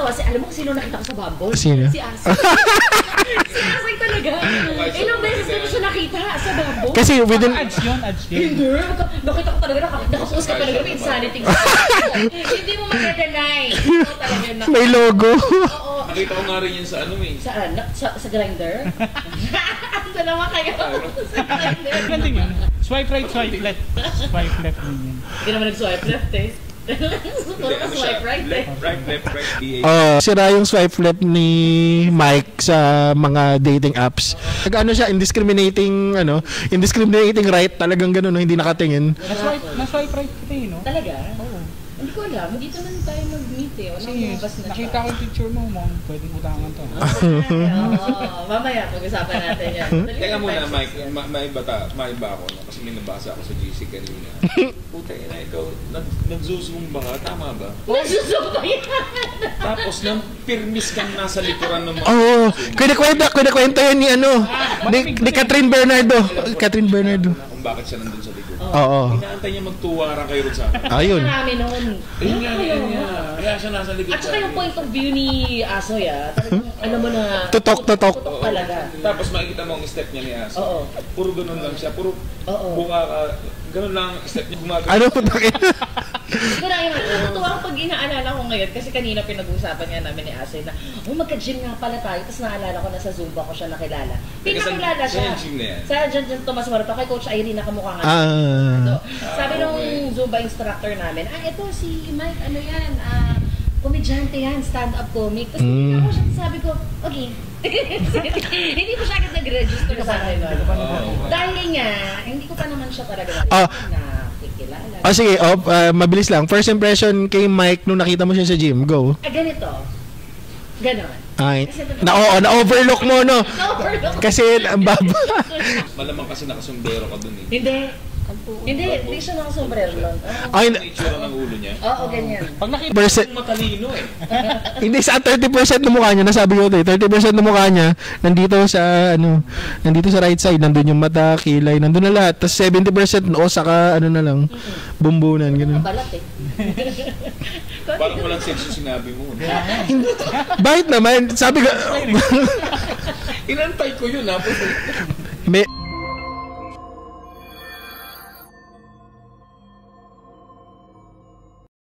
nakakatawa, alam mo kung sino nakita ko sa Bumble? Sino? Si Asay. Si Asay talaga. Ilang beses ko siya nakita sa Bumble. Kasi within... Ads yun. Hindi. Nakita ko talaga, nakapost ka talaga may insanity. Hindi mo mag-deny. May logo. Oo. Nakita ko nga rin yun sa ano eh. Saan? Sa Grindr? Ando naman kayo. Sa Grindr. Ganun din yun. Swipe right, swipe left. Swipe left din yun. Hindi naman nag-swipe left eh. Puro ka swipe right eh. Left, BA. Sira yung swipe left ni Mike sa mga dating apps. Ano siya, indiscriminating right, talagang gano'n, no? Hindi nakatingin. Na-swipe right kita eh, no? Talaga? Oo. Hindi ko alam, hindi naman tayo mag-meet eh. Walang Kasi lumabas na siya. nakita ko yung picture mo, pwedeng utangan to. Oo, mamaya pag-usapan natin yan. Teka muna, Mike, maiba ako. No? Kasi may nabasa ako sa GC kanina. Puta na ikaw, nag-zoom ba ka? Tama ba? Nagsusum ba yan? Tapos nang pirmis kang nasa likuran ng mga... Oo, kwenta yan ni ni Catherine Bernardo. Kung bakit siya nandun sa likod. Oo. Inaantay niya magtuwara kayo rin sa akin. Ayun. Marami noon. Ayun nga. Kaya siya nasa likod. At saka yung point of view ni Asoy talagang alam mo na... Tutok. talaga. Tapos makikita mo ang step niya ni Aso. Oo. Puro ganun lang siya. Puro bunga ka. Ganun lang ang step niya gumagano. Ano po tayo? Siguro yung natutuwa pag inaalala ko ngayon kasi kanina pinag-uusapan nga namin ni Asoy na magka-gym nga pala tayo tapos naalala ko na sa Zumba ko siya nakilala. Pinakilala siya. Sa gym na yan? Sa Jan Tomas Marato kay Coach Irene nakamukha nga. Sabi nung Zumba instructor namin, ito si Mike, ano yan, komedyante yan, stand-up comic. Tapos ako siya, sabi ko, okay. Hindi ko siya agad nag-register sa akin. Dahil nga, hindi ko pa naman siya talaga nakikilala. Sige, mabilis lang. First impression kay Mike nung nakita mo siya sa gym, go. Ganito. Ganon. Ay, na-overlook mo, no? Kasi, ang baba. Malamang kasi nakasundero ka dun eh. Hindi siya nakasombrero lang. Ay, Itsura ng ulo niya. Oo, ganyan. Pag nakita Matalino eh. hindi sa 30% ng mukha niya, nasabi ko 30% ng mukha niya nandito sa right side, nandun yung mata, kilay, nandun na lahat. Tapos 70% saka na lang, bumbunan, ganun. Balat eh. Parang walang sex yung sinabi mo. Bakit naman? Sabi ko, Inantay ko yun ha. may